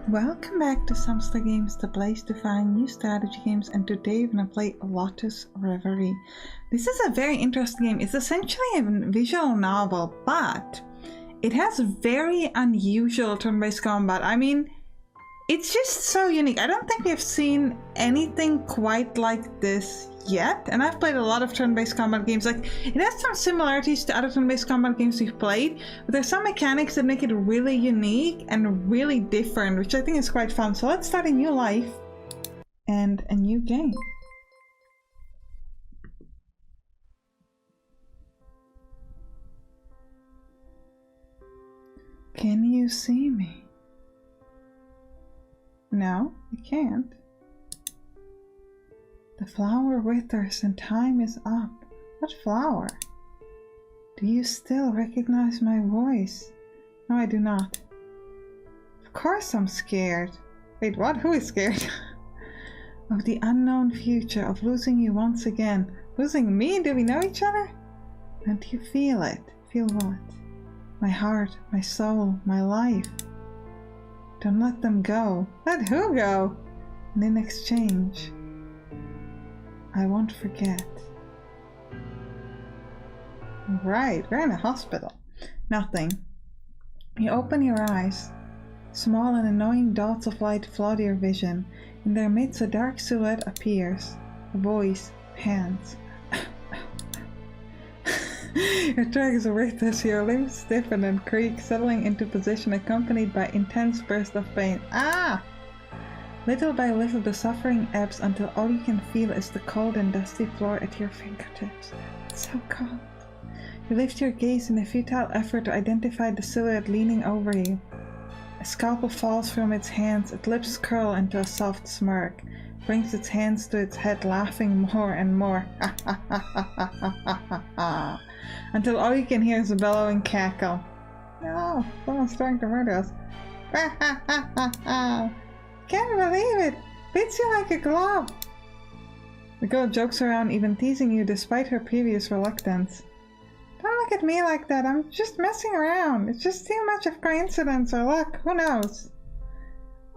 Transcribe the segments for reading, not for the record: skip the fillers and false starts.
Welcome back to Sampstra Games, the place to find new strategy games, and today we're going to play Lotus Reverie. This is a very interesting game. It's essentially a visual novel, but it has very unusual turn-based combat. I mean, it's just so unique. I don't think we've seen anything quite like this yet, and I've played a lot of turn-based combat games. Like, it has some similarities to other turn-based combat games we've played, but there's some mechanics that make it really unique and really different, which I think is quite fun. So let's start a new life and a new game. Can you see me? No, you can't. The flower withers and time is up. What flower? Do you still recognize my voice? No, I do not. Of course I'm scared. Wait, what? Who is scared? Of the unknown future, of losing you once again. Losing me? Do we know each other? Don't you feel it? Feel what? My heart, my soul, my life. Don't let them go. Let who go? And in exchange, I won't forget. Right, we're in a hospital. Nothing. You open your eyes. Small and annoying dots of light flood your vision. In their midst, a dark silhouette appears. A voice, hands. Your tracks writhe as your limbs stiffen and creak, settling into position, accompanied by intense bursts of pain. Ah! Little by little the suffering ebbs until all you can feel is the cold and dusty floor at your fingertips. It's so cold. You lift your gaze in a futile effort to identify the silhouette leaning over you. A scalpel falls from its hands, its lips curl into a soft smirk, brings its hands to its head, laughing more and more. Until all you can hear is a bellowing cackle. No, someone's trying to murder us. Can't believe it! Fits you like a glove! The girl jokes around, even teasing you despite her previous reluctance. Don't look at me like that, I'm just messing around. It's just too much of coincidence or luck, who knows?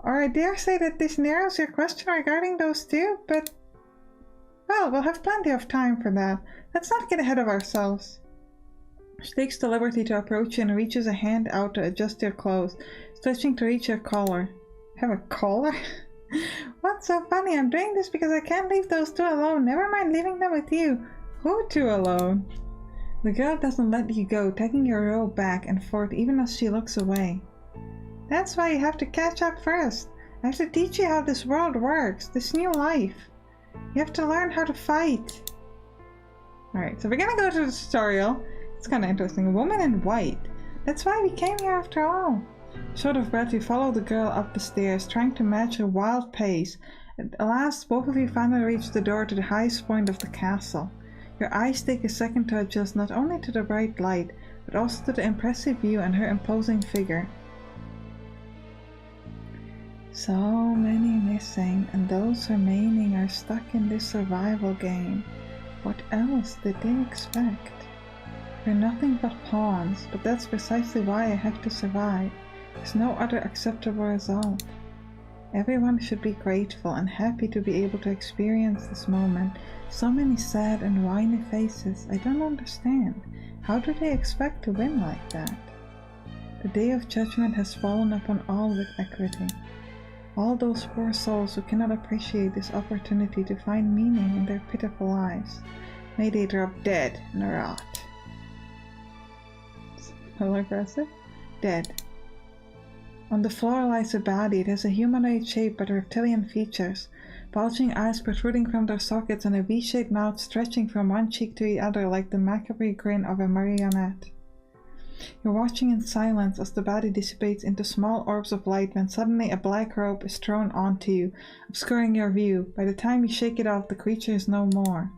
Or I dare say that this narrows your question regarding those two, but... well, we'll have plenty of time for that. Let's not get ahead of ourselves. She takes the liberty to approach you and reaches a hand out to adjust your clothes, stretching to reach your collar. Have a collar? What's so funny? I'm doing this because I can't leave those two alone. Never mind leaving them with you. Who two alone? The girl doesn't let you go, taking your robe back and forth even as she looks away. That's why you have to catch up first. I have to teach you how this world works, this new life. You have to learn how to fight. Alright, so we're gonna go to the tutorial. It's kind of interesting. A woman in white. That's why we came here after all. Short of breath, you follow the girl up the stairs, trying to match her wild pace. At last, both of you finally reach the door to the highest point of the castle. Your eyes take a second to adjust not only to the bright light, but also to the impressive view and her imposing figure. So many missing, and those remaining are stuck in this survival game. What else did they expect? We're nothing but pawns, but that's precisely why I have to survive. There's no other acceptable result. Everyone should be grateful and happy to be able to experience this moment. So many sad and whiny faces. I don't understand. How do they expect to win like that? The day of judgment has fallen upon all with equity. All those poor souls who cannot appreciate this opportunity to find meaning in their pitiful lives. May they drop dead and rot. So aggressive? Dead. On the floor lies a body. It has a humanoid shape but reptilian features, bulging eyes protruding from their sockets and a V-shaped mouth stretching from one cheek to the other like the macabre grin of a marionette. You're watching in silence as the body dissipates into small orbs of light when suddenly a black robe is thrown onto you, obscuring your view. By the time you shake it off, the creature is no more.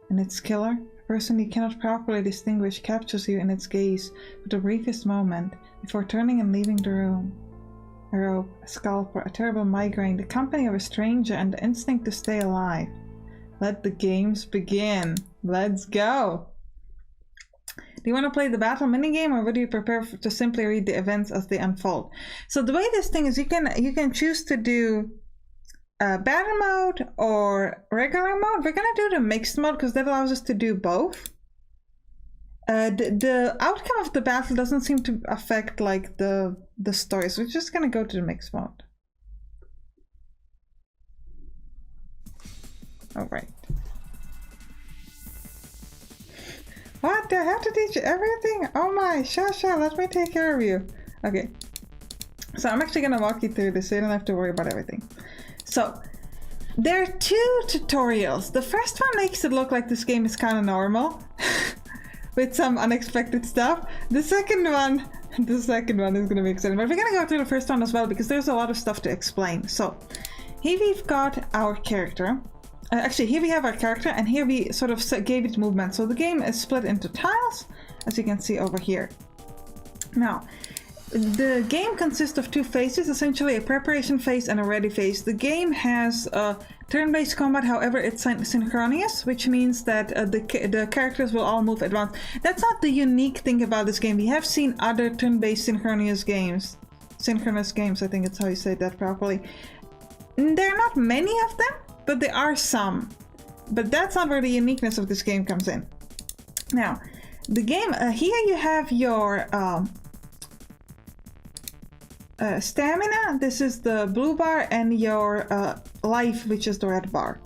And its killer, a person you cannot properly distinguish, captures you in its gaze for the briefest moment, before turning and leaving the room. A rope, a scalpel, a terrible migraine, the company of a stranger, and the instinct to stay alive. Let the games begin. Let's go! Do you want to play the battle minigame, or would you prefer to simply read the events as they unfold? So the way this thing is, you can choose to do battle mode or regular mode. We're gonna do the mixed mode because that allows us to do both. The outcome of the battle doesn't seem to affect like the story, so we're just gonna go to the mixed mode. All right. What? Do I have to teach you everything? Oh my, sure, let me take care of you. Okay. So I'm actually gonna walk you through this so you don't have to worry about everything. So, there are 2 tutorials. The first one makes it look like this game is kind of normal. With some unexpected stuff. The second one is gonna be exciting. But we're gonna go through the first one as well because there's a lot of stuff to explain. So, here we've got our character. Actually, here we have our character, and here we sort of gave it movement. So the game is split into tiles, as you can see over here. Now, the game consists of 2 phases, essentially a preparation phase and a ready phase. The game has turn-based combat, however it's synchronous, which means that the characters will all move at once. That's not the unique thing about this game. We have seen other turn-based synchronous games, I think it's how you say that properly. There are not many of them, but there are some. But that's not where the uniqueness of this game comes in. Now, the game, here you have your stamina, this is the blue bar, and your life, which is the red bar.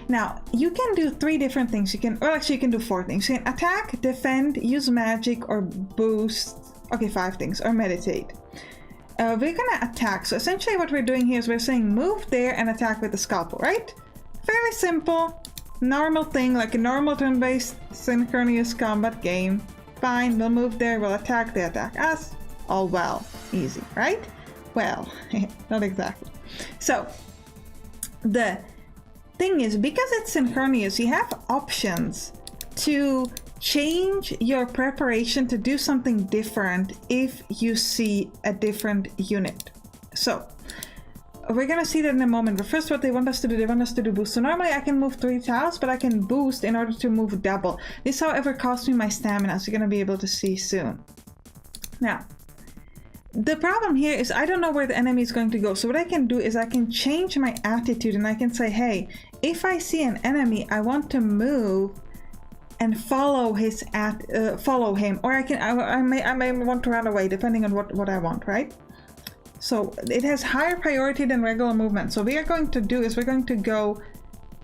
Now, you can do 3 different things. You can do 4 things. You can attack, defend, use magic, or boost. Okay, 5 things, or meditate. We're gonna attack. So essentially what we're doing here is we're saying move there and attack with the scalpel, right? Fairly simple, normal thing, like a normal turn-based synchronous combat game. Fine, we'll move there, we'll attack, they attack us. All well, easy, right? Well, not exactly. So, the thing is, because it's synchronous, you have options to change your preparation to do something different if you see a different unit. So, we're gonna see that in a moment, but first what they want us to do, boost. So normally I can move 3 tiles, but I can boost in order to move double. This, however, costs me my stamina, so you're gonna be able to see soon. Now, the problem here is I don't know where the enemy is going to go. So what I can do is I can change my attitude, and I can say, hey, if I see an enemy, I want to move and follow him, or I may want to run away, depending on what I want, right? So it has higher priority than regular movement. So what we are going to do is we're going to go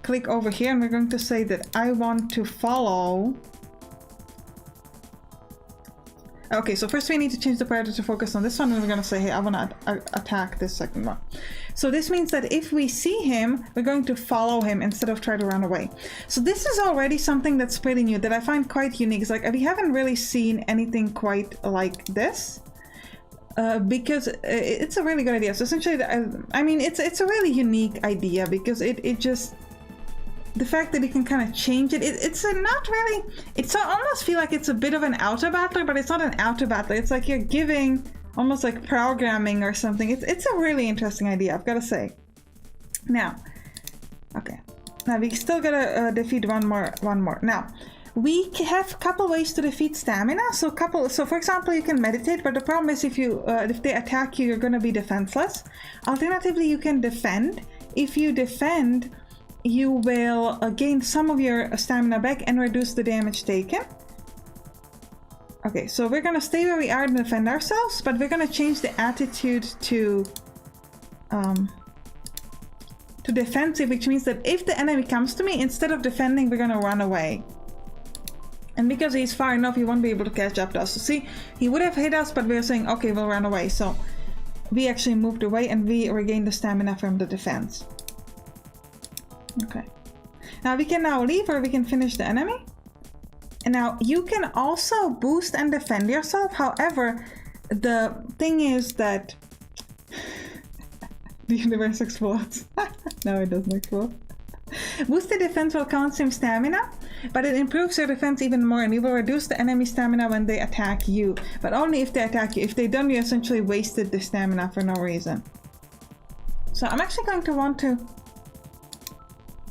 click over here, and we're going to say that I want to follow. Okay, so first we need to change the priority to focus on this one, and we're going to say, hey, I want to attack this second one. So this means that if we see him, we're going to follow him instead of try to run away. So this is already something that's pretty new, that I find quite unique. It's like we haven't really seen anything quite like this. Because it's a really good idea. So essentially, I mean, it's a really unique idea, because it just, the fact that you can kind of change it, it's not really, it's almost feel like it's a bit of an auto battler, but it's not an auto battler. It's like you're giving almost like programming or something. It's a really interesting idea, I've got to say. Now, okay, now we still gotta defeat one more. Now, we have a couple ways to defeat stamina. So for example, you can meditate, but the problem is if they attack you, you're going to be defenseless. Alternatively, you can defend. If you defend, you will gain some of your stamina back and reduce the damage taken. Okay, so we're going to stay where we are and defend ourselves, but we're going to change the attitude to defensive, which means that if the enemy comes to me, instead of defending, we're going to run away. And because he's far enough, he won't be able to catch up to us. So see, he would have hit us, but we're saying, okay, we'll run away. So we actually moved away, and we regained the stamina from the defense. Okay. Now we can now leave, or we can finish the enemy. And now you can also boost and defend yourself. However, the thing is that the universe explodes. No, it doesn't explode. Boosted defense will consume stamina, but it improves your defense even more, and you will reduce the enemy stamina when they attack you, but only if they attack you. If they don't, you essentially wasted the stamina for no reason. So I'm actually going to want to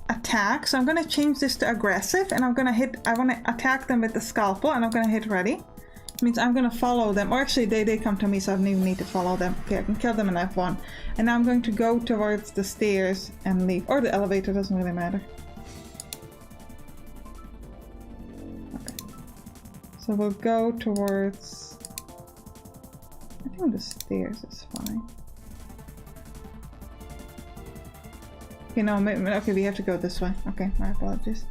attack, so I'm going to change this to aggressive, and I want to attack them with the scalpel, and I'm going to hit ready. Means I'm gonna follow them, or actually they come to me, so I don't even need to follow them. Okay, I can kill them in F1. And now I'm going to go towards the stairs and leave. Or the elevator, doesn't really matter. Okay. So we'll go towards... I think the stairs is fine. You know, okay, we have to go this way. Okay, my apologies.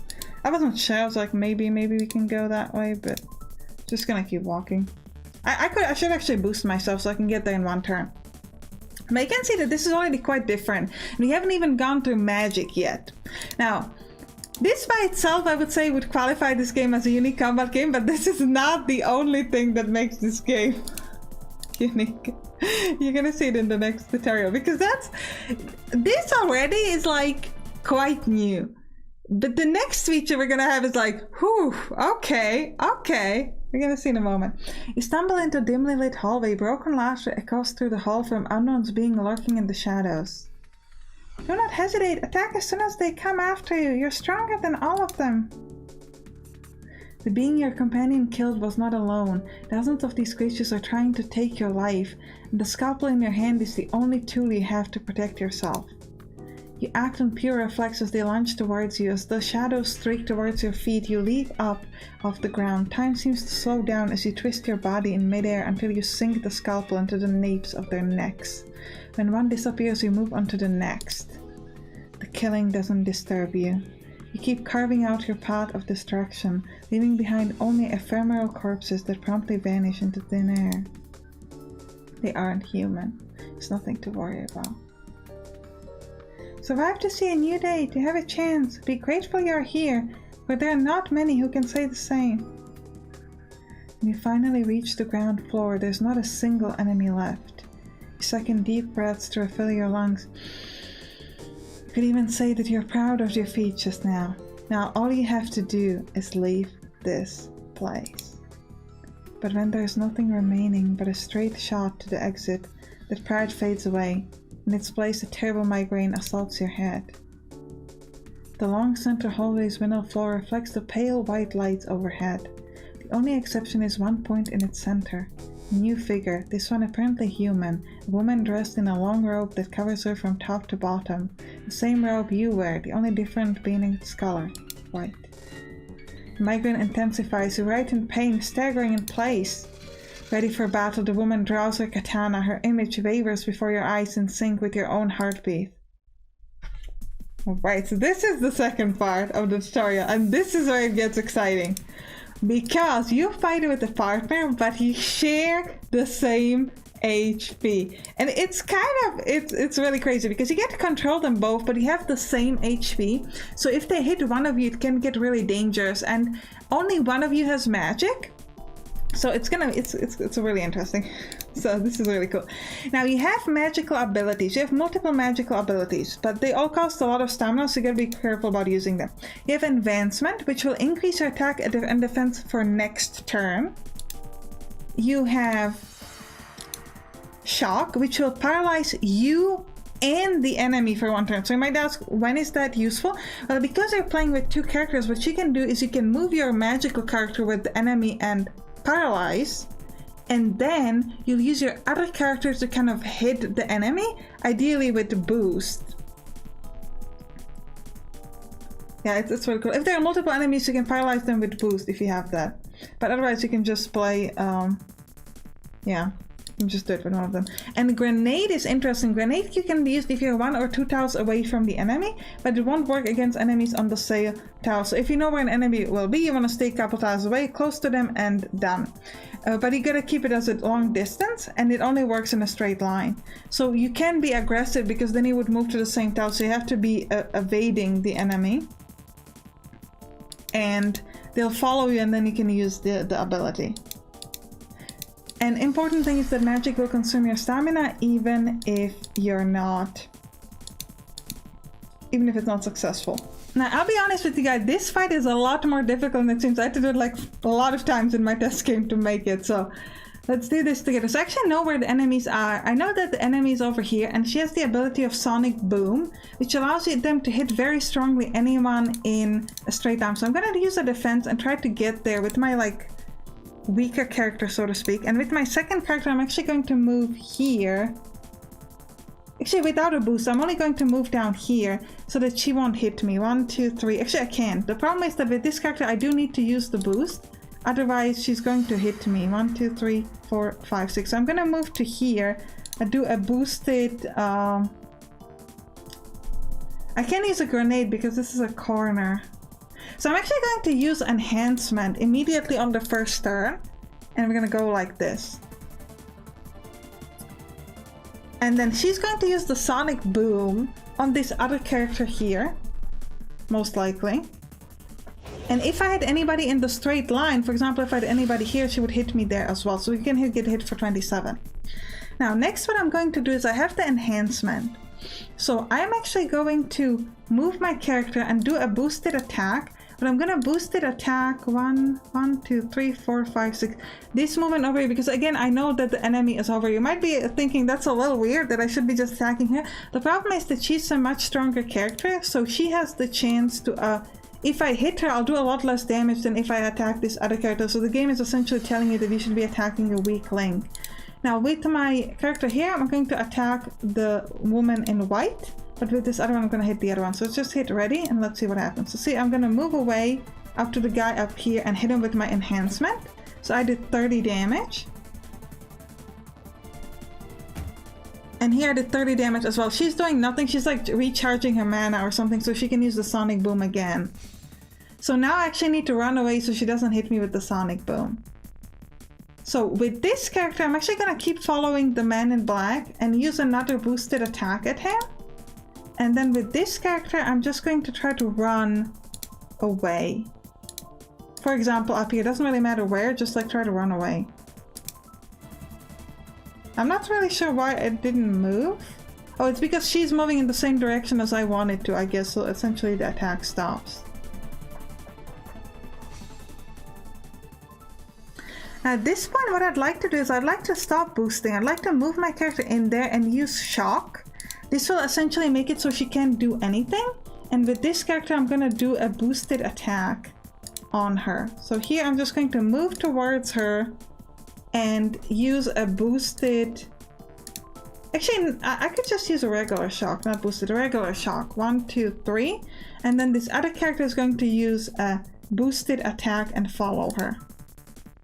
I wasn't sure, I was like, maybe we can go that way, but... Just gonna keep walking. I should actually boost myself so I can get there in one turn. But you can see that this is already quite different. And we haven't even gone through magic yet. Now, this by itself I would say would qualify this game as a unique combat game, but this is not the only thing that makes this game unique. You're gonna see it in the next tutorial, because this already is like quite new. But the next feature we're gonna have is like, whew, okay. We're gonna see in a moment. You stumble into a dimly lit hallway. Broken laughter echoes through the hall from unknowns being lurking in the shadows. Do not hesitate. Attack as soon as they come after you. You're stronger than all of them. The being your companion killed was not alone. Dozens of these creatures are trying to take your life, and the scalpel in your hand is the only tool you have to protect yourself. You act on pure reflex as they lunge towards you. As the shadows streak towards your feet, you leap up off the ground. Time seems to slow down as you twist your body in midair until you sink the scalpel into the napes of their necks. When one disappears, you move on to the next. The killing doesn't disturb you. You keep carving out your path of destruction, leaving behind only ephemeral corpses that promptly vanish into thin air. They aren't human. It's nothing to worry about. Survive to see a new day, to have a chance. Be grateful you're here, for there are not many who can say the same. When you finally reach the ground floor, there's not a single enemy left. You suck in deep breaths to refill your lungs. You could even say that you're proud of your feat just now. Now all you have to do is leave this place. But when there's nothing remaining but a straight shot to the exit, that pride fades away. In its place, a terrible migraine assaults your head. The long center hallway's window floor reflects the pale white lights overhead. The only exception is one point in its center. A new figure, this one apparently human, a woman dressed in a long robe that covers her from top to bottom. The same robe you wear, the only difference being its color, white. The migraine intensifies, you right in pain, staggering in place. Ready for battle, the woman draws her katana. Her image wavers before your eyes in sync with your own heartbeat. Alright, so this is the second part of the tutorial, and this is where it gets exciting. Because you fight with a partner, but you share the same HP. And it's it's really crazy, because you get to control them both, but you have the same HP. So if they hit one of you, it can get really dangerous, and only one of you has magic. So it's really interesting. So this is really cool. Now you have magical abilities. You have multiple magical abilities, but they all cost a lot of stamina, so you gotta be careful about using them. You have advancement, which will increase your attack and defense for next turn. You have shock, which will paralyze you and the enemy for one turn. So you might ask, when is that useful? Well, because you're playing with two characters, what you can do is you can move your magical character with the enemy and paralyze, and then you'll use your other characters to kind of hit the enemy, ideally with the boost. Yeah, it's really cool. If there are multiple enemies, you can paralyze them with boost if you have that. But otherwise you can just play, yeah, you can just do it with one of them. And grenade is interesting. Grenade you can be used if you're 1 or 2 tiles away from the enemy, but it won't work against enemies on the same tile. So if you know where an enemy will be, you want to stay a couple tiles away, close to them, and done. But you gotta keep it as a long distance, and it only works in a straight line. So you can be aggressive, because then you would move to the same tile, so you have to be evading the enemy. And they'll follow you, and then you can use the ability. An important thing is that magic will consume your stamina even if it's not successful. Now, I'll be honest with you guys, this fight is a lot more difficult than it seems. I had to do it like a lot of times in my test game to make it, so let's do this together. So I actually know where the enemies are. I know that the enemy is over here, and she has the ability of Sonic Boom, which allows them to hit very strongly anyone in a straight line. So I'm gonna use a defense and try to get there with my weaker character, so to speak. And with my second character, I'm actually going to move here. Actually, without a boost, I'm only going to move down here so that she won't hit me. 1, 2, 3. Actually, I can't. The problem is that with this character, I do need to use the boost. Otherwise, she's going to hit me. 1, 2, 3, 4, 5, 6. So I'm going to move to here and do a boosted... I can't use a grenade because this is a corner. So I'm actually going to use enhancement immediately on the first turn. And we're going to go like this. And then she's going to use the sonic boom on this other character here. Most likely. And if I had anybody in the straight line, for example, if I had anybody here, she would hit me there as well. So we can get hit for 27. Now, next what I'm going to do is I have the enhancement. So I'm actually going to move my character and do a boosted attack. But I'm gonna boosted attack 1, 2, 3, 4, 5, 6. This movement over here, because again, I know that the enemy is over. You might be thinking that's a little weird that I should be just attacking her. The problem is that she's a much stronger character, so she has the chance to, if I hit her, I'll do a lot less damage than if I attack this other character. So the game is essentially telling you that you should be attacking a weak link. Now with my character here, I'm going to attack the woman in white. But with this other one, I'm going to hit the other one. So let's just hit ready and let's see what happens. So see, I'm going to move away up to the guy up here and hit him with my enhancement. So I did 30 damage. And here I did 30 damage as well. She's doing nothing. She's like recharging her mana or something so she can use the sonic boom again. So now I actually need to run away so she doesn't hit me with the sonic boom. So with this character, I'm actually going to keep following the man in black and use another boosted attack at him. And then with this character, I'm just going to try to run away. For example, up here, doesn't really matter where, just like try to run away. I'm not really sure why it didn't move. Oh, it's because she's moving in the same direction as I wanted to, I guess, so essentially the attack stops. At this point, what I'd like to do is I'd like to stop boosting. I'd like to move my character in there and use shock. This will essentially make it so she can't do anything. And with this character, I'm going to do a boosted attack on her. So here, I'm just going to move towards her and use a boosted... Actually, I could just use a regular shock, not boosted, a regular shock. 1, 2, 3. And then this other character is going to use a boosted attack and follow her.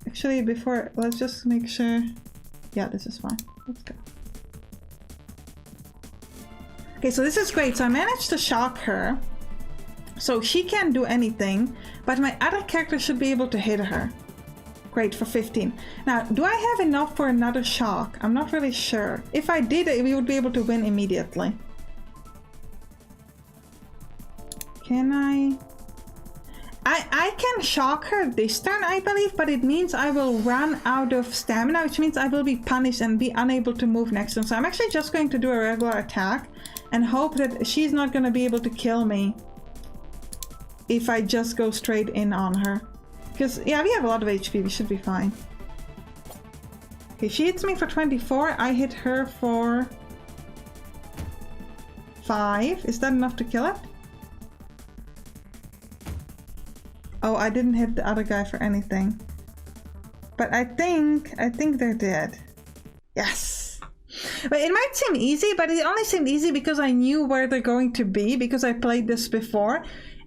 Actually, before, let's just make sure... Yeah, this is fine. Let's go. Okay, so this is great. So I managed to shock her. So she can't do anything, but my other character should be able to hit her. Great, for 15. Now, do I have enough for another shock? I'm not really sure. If I did, we would be able to win immediately. Can I can shock her this turn, I believe, but it means I will run out of stamina, which means I will be punished and be unable to move next turn. So I'm actually just going to do a regular attack and hope that she's not going to be able to kill me if I just go straight in on her. Because, yeah, we have a lot of HP, we should be fine. Okay, she hits me for 24, I hit her for 5. Is that enough to kill it? Oh, I didn't hit the other guy for anything. But I think they're dead. Yes! But it might seem easy, but it only seemed easy because I knew where they're going to be, because I played this before.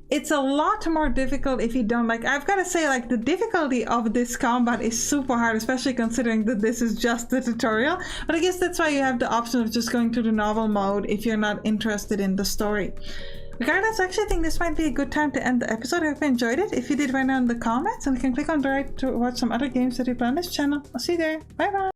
It's a lot more difficult if you don't, like, I've got to say, like, the difficulty of this combat is super hard, especially considering that this is just the tutorial. But I guess that's why you have the option of just going to the novel mode if you're not interested in the story. Regardless, I actually think this might be a good time to end the episode. I hope you enjoyed it. If you did, write down in the comments, and you can click on the right to watch some other games that we play on this channel. I'll see you there. Bye bye!